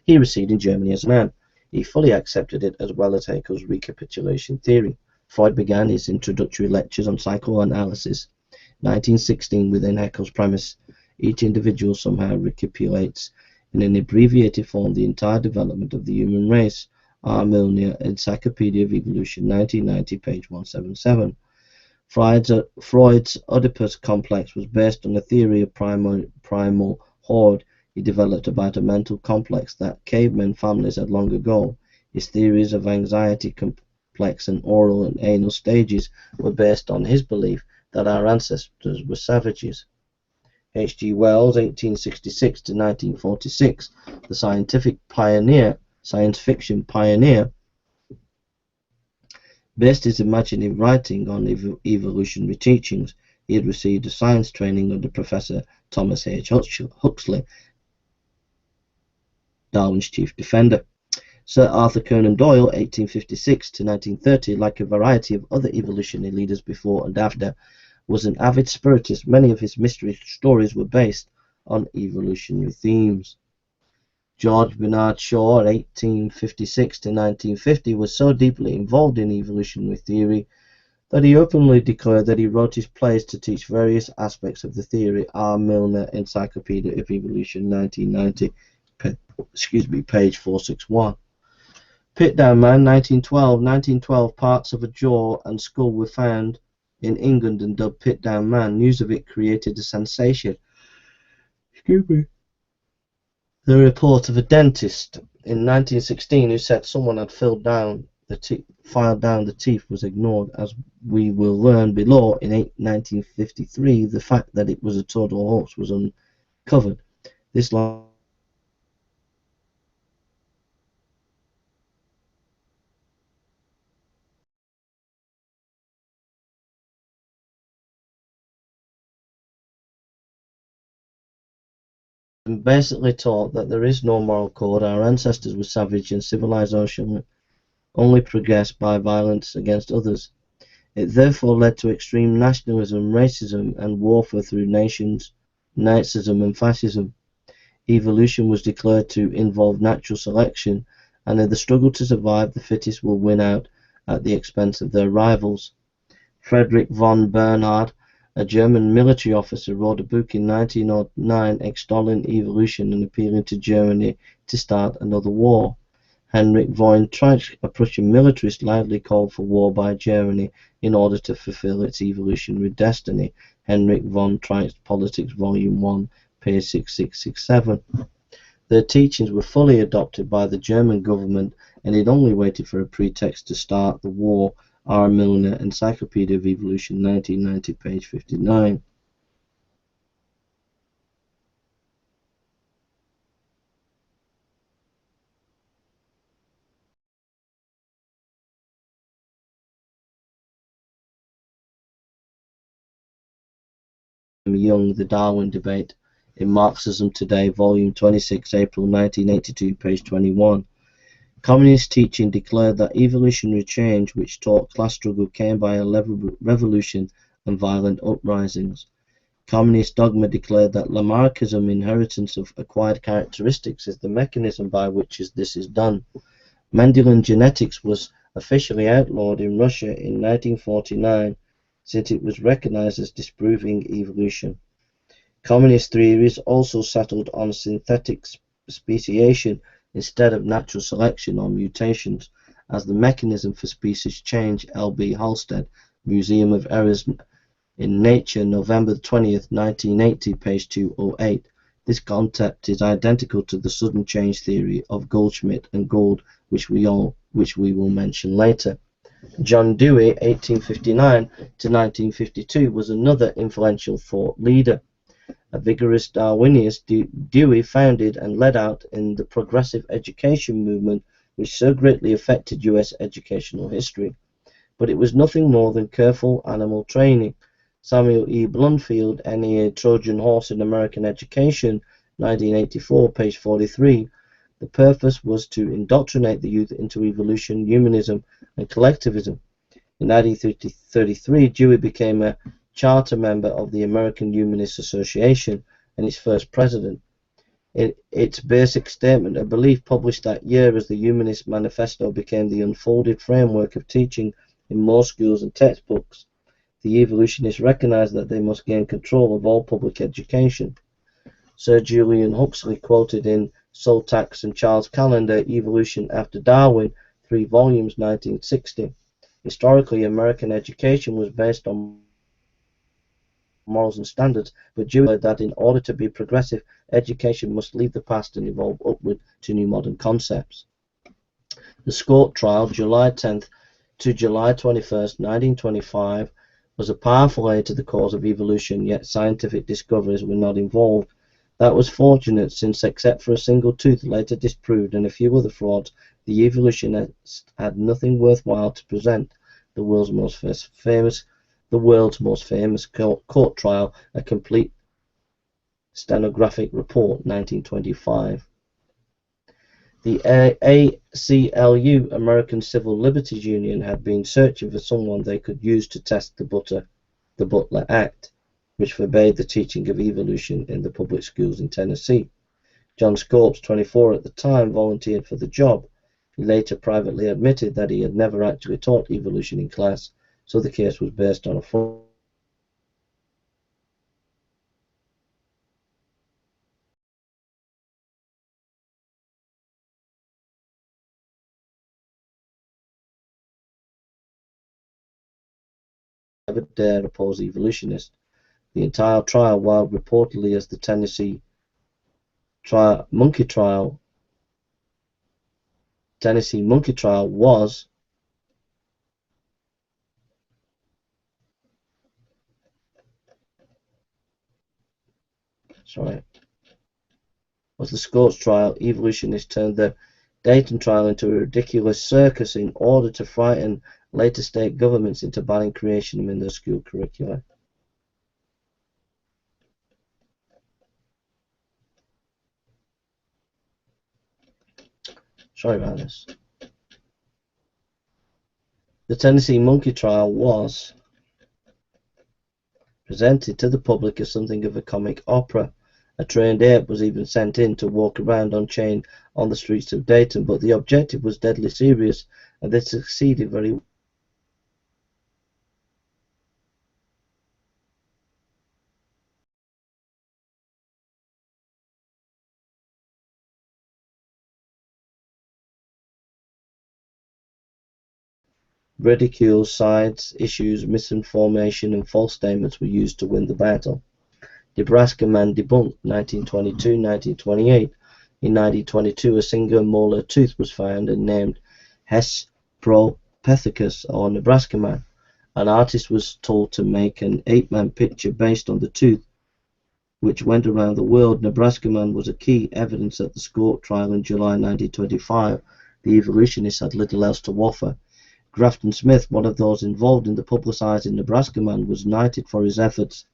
he received in Germany as a man. He fully accepted it, as well as Haeckel's recapitulation theory. Freud began his introductory lectures on psychoanalysis 1916 within Haeckel's premise: each individual somehow recapitulates in an abbreviated form the entire development of the human race. R. Milner, Encyclopedia of Evolution, 1990, page 177. Freud's Oedipus complex was based on a theory of primal horde he developed about a mental complex that cavemen families had long ago. His theories of anxiety complex and oral and anal stages were based on his belief that our ancestors were savages. H. G. Wells, 1866 to 1946, the science fiction pioneer, based his imaginative writing on evolutionary teachings. He had received a science training under Professor Thomas H. Huxley, Darwin's chief defender. Sir Arthur Conan Doyle, 1856 to 1930, like a variety of other evolutionary leaders before and after, was an avid spiritist. Many of his mystery stories were based on evolutionary themes. George Bernard Shaw, 1856 to 1950, was so deeply involved in evolutionary theory that he openly declared that he wrote his plays to teach various aspects of the theory. R. Milner, Encyclopedia of Evolution, 1990, page 461. Pitdown Man, 1912, parts of a jaw and skull were found in England and dubbed Pitdown Man. News of it created a sensation. The report of a dentist in 1916 who said someone had filed down the teeth was ignored. As we will learn below, in 1953, the fact that it was a total hoax was uncovered. This line basically taught that there is no moral code. Our ancestors were savage and civilization only progressed by violence against others. It therefore led to extreme nationalism, racism, and warfare through nations, Nazism and fascism. Evolution was declared to involve natural selection, and in the struggle to survive, the fittest will win out at the expense of their rivals. Friedrich von Bernhard, a German military officer, wrote a book in 1909 extolling evolution and appealing to Germany to start another war. Heinrich von Treitschke, a Prussian militarist, loudly called for war by Germany in order to fulfill its evolutionary destiny. Heinrich von Treitschke, Politics, Volume 1, page 6667. Their teachings were fully adopted by the German government, and it only waited for a pretext to start the war. R. Milner, Encyclopedia of Evolution, 1990, page 59. Young, The Darwin Debate in Marxism Today, Volume 26, April 1982, page 21. Communist teaching declared that evolutionary change, which taught class struggle, came by a revolution and violent uprisings. Communist dogma declared that Lamarckism, inheritance of acquired characteristics, is the mechanism by which this is done. Mendelian genetics was officially outlawed in Russia in 1949, since it was recognized as disproving evolution. Communist theories also settled on synthetic speciation instead of natural selection or mutations as the mechanism for species change. L. B. Halstead, Museum of Errors in Nature, November 20th, 1980, page 208. This concept is identical to the sudden change theory of Goldschmidt and Gould, which we will mention later. John Dewey, 1859 to 1952, was another influential thought leader. A vigorous Darwinist, Dewey founded and led out in the progressive education movement which so greatly affected U.S. educational history. But it was nothing more than careful animal training. Samuel E. Blumfield, NEA Trojan Horse in American Education, 1984, page 43. The purpose was to indoctrinate the youth into evolution, humanism, and collectivism. In 1933, Dewey became a charter member of the American Humanist Association and its first president. In its basic statement of belief published that year as the Humanist Manifesto became the unfolded framework of teaching in most schools and textbooks, the evolutionists recognized that they must gain control of all public education. Sir Julian Huxley quoted in Sol Tax and Charles Callender, Evolution After Darwin, 3 volumes, 1960. Historically, American education was based on morals and standards, but Dewey said that in order to be progressive, education must leave the past and evolve upward to new modern concepts. The Scott trial, July 10th to July 21st, 1925, was a powerful aid to the cause of evolution, yet scientific discoveries were not involved. That was fortunate, since except for a single tooth later disproved and a few other frauds, the evolutionists had nothing worthwhile to present. The world's most famous court trial, a complete stenographic report, 1925. The ACLU, American Civil Liberties Union, had been searching for someone they could use to test the Butler Act, which forbade the teaching of evolution in the public schools in Tennessee. John Scopes, 24 at the time, volunteered for the job. He later privately admitted that he had never actually taught evolution in class, so the case was based on a never dared oppose evolutionists. The entire trial, while reportedly as the Tennessee monkey trial was the Scotts trial, evolutionists turned the Dayton trial into a ridiculous circus in order to frighten later state governments into banning creationism in their school curricula. Sorry about this. The Tennessee monkey trial was presented to the public as something of a comic opera. A trained ape was even sent in to walk around unchained on the streets of Dayton, but the objective was deadly serious, and they succeeded very well. Ridicule, sides, issues, misinformation, and false statements were used to win the battle. Nebraska Man debunked, 1922-1928. In 1922, a single molar tooth was found and named Hesperopithecus, or Nebraska Man. An artist was told to make an ape-man picture based on the tooth, which went around the world. Nebraska Man was a key evidence at the Scott trial in July 1925. The evolutionists had little else to offer. Grafton Smith, one of those involved in the publicizing Nebraska Man, was knighted for his efforts.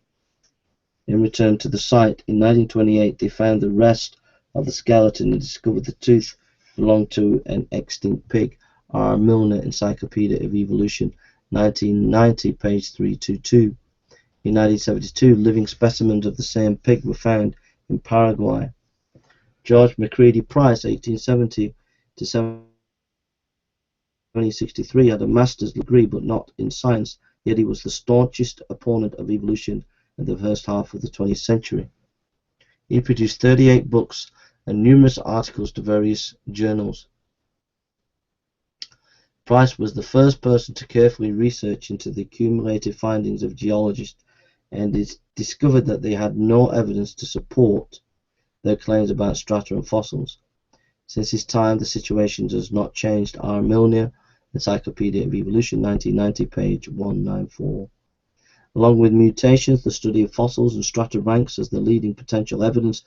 In return to the site, in 1928, they found the rest of the skeleton and discovered the tooth belonged to an extinct pig. R. Milner, Encyclopedia of Evolution, 1990, page 322. In 1972, living specimens of the same pig were found in Paraguay. George McCready Price, 1870 to 1763, had a master's degree but not in science, yet he was the staunchest opponent of evolution in the first half of the 20th century. He produced 38 books and numerous articles to various journals. Price was the first person to carefully research into the cumulative findings of geologists, and it discovered that they had no evidence to support their claims about strata and fossils. Since his time, the situation has not changed. R. Milner, Encyclopedia of Evolution, 1990, page 194. Along with mutations, the study of fossils and strata ranks as the leading potential evidence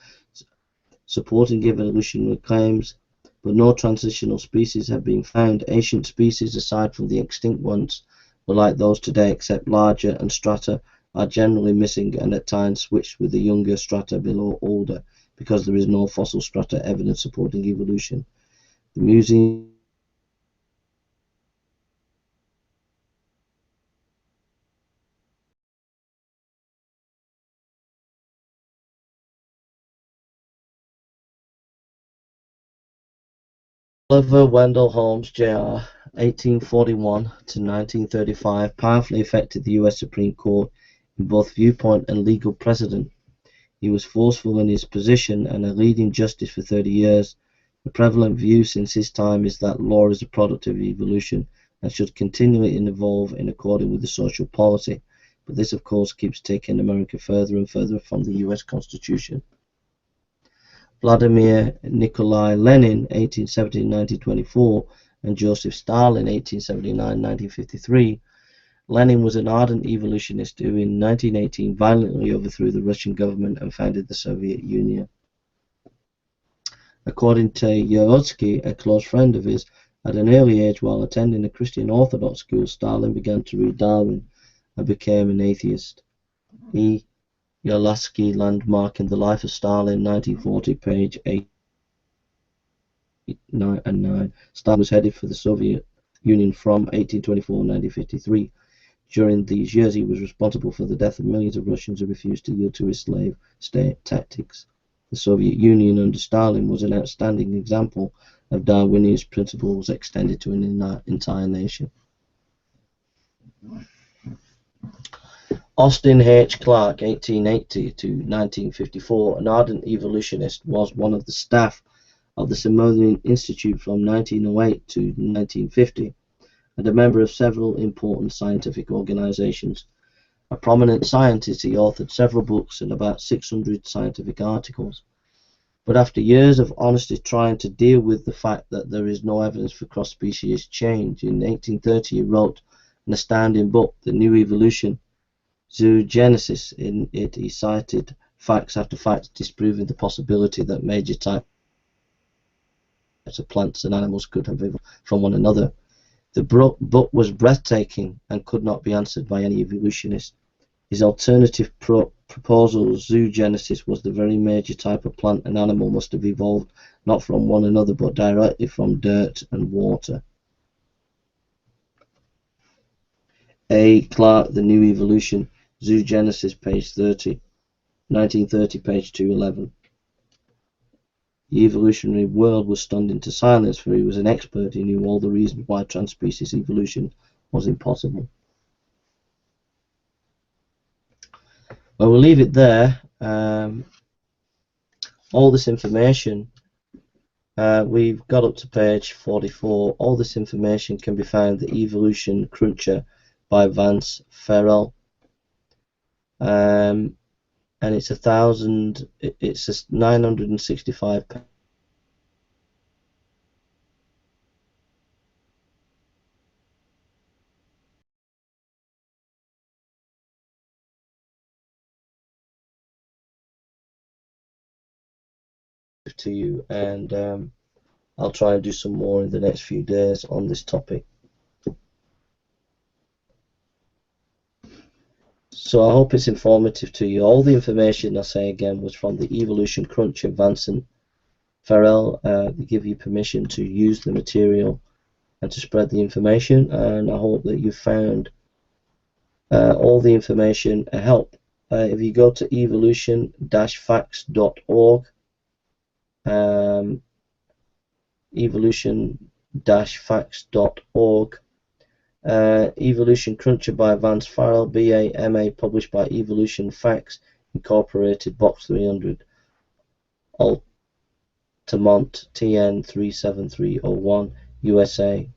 supporting evolutionary claims, but no transitional species have been found. Ancient species, aside from the extinct ones, were like those today, except larger and strata are generally missing and at times switched with the younger strata below older because there is no fossil strata evidence supporting evolution. The museum Oliver Wendell Holmes, Jr., 1841 to 1935, powerfully affected the U.S. Supreme Court in both viewpoint and legal precedent. He was forceful in his position and a leading justice for 30 years. The prevalent view since his time is that law is a product of evolution and should continually evolve in accordance with the social policy. But this, of course, keeps taking America further and further from the U.S. Constitution. Vladimir Nikolai Lenin, 1870-1924, and Joseph Stalin, 1879-1953. Lenin was an ardent evolutionist who in 1918 violently overthrew the Russian government and founded the Soviet Union. According to Yarotsky, a close friend of his, at an early age while attending a Christian Orthodox school, Stalin began to read Darwin and became an atheist. E. Yarotsky, landmark in the life of Stalin, 1940, page 8 and 9. Stalin was headed for the Soviet Union from 1824 to 1953. During these years, he was responsible for the death of millions of Russians who refused to yield to his slave state tactics. The Soviet Union under Stalin was an outstanding example of Darwinian principles extended to an entire nation. Austin H. Clarke, 1880 to 1954, an ardent evolutionist, was one of the staff of the Smithsonian Institute from 1908 to 1950, and a member of several important scientific organizations. A prominent scientist, he authored several books and about 600 scientific articles. But after years of honestly trying to deal with the fact that there is no evidence for cross-species change, in 1830 he wrote an astounding book, The New Evolution, Zoogenesis. In it he cited facts after facts disproving the possibility that major types of plants and animals could have evolved from one another. The book was breathtaking and could not be answered by any evolutionist. His alternative proposal, zoogenesis, was the very major type of plant and animal must have evolved not from one another but directly from dirt and water. A. Clarke, The New Evolution, Zoogenesis, page 30, 1930, page 211. The evolutionary world was stunned into silence, for he was an expert. He knew all the reasons why transspecies evolution was impossible. Well, we'll leave it there. All this information, we've got up to page 44. All this information can be found in the Evolution Cruncher by Vance Farrell. And it's 965 to you, and I'll try and do some more in the next few days on this topic. So I hope it's informative to you. All the information, I say again, was from the Evolution Cruncher, Vance and Farrell. They give you permission to use the material and to spread the information, and I hope that you found all the information a help. If you go to evolution-facts.org, evolution-facts.org, Evolution Cruncher by Vance Farrell, BA, MA, published by Evolution Facts Incorporated, Box 300, Altamont, TN 37301, USA.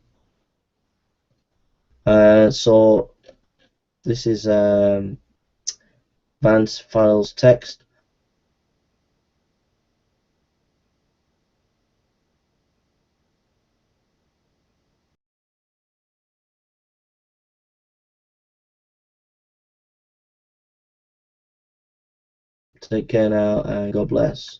So this is Vance Farrell's text. Take care now and God bless.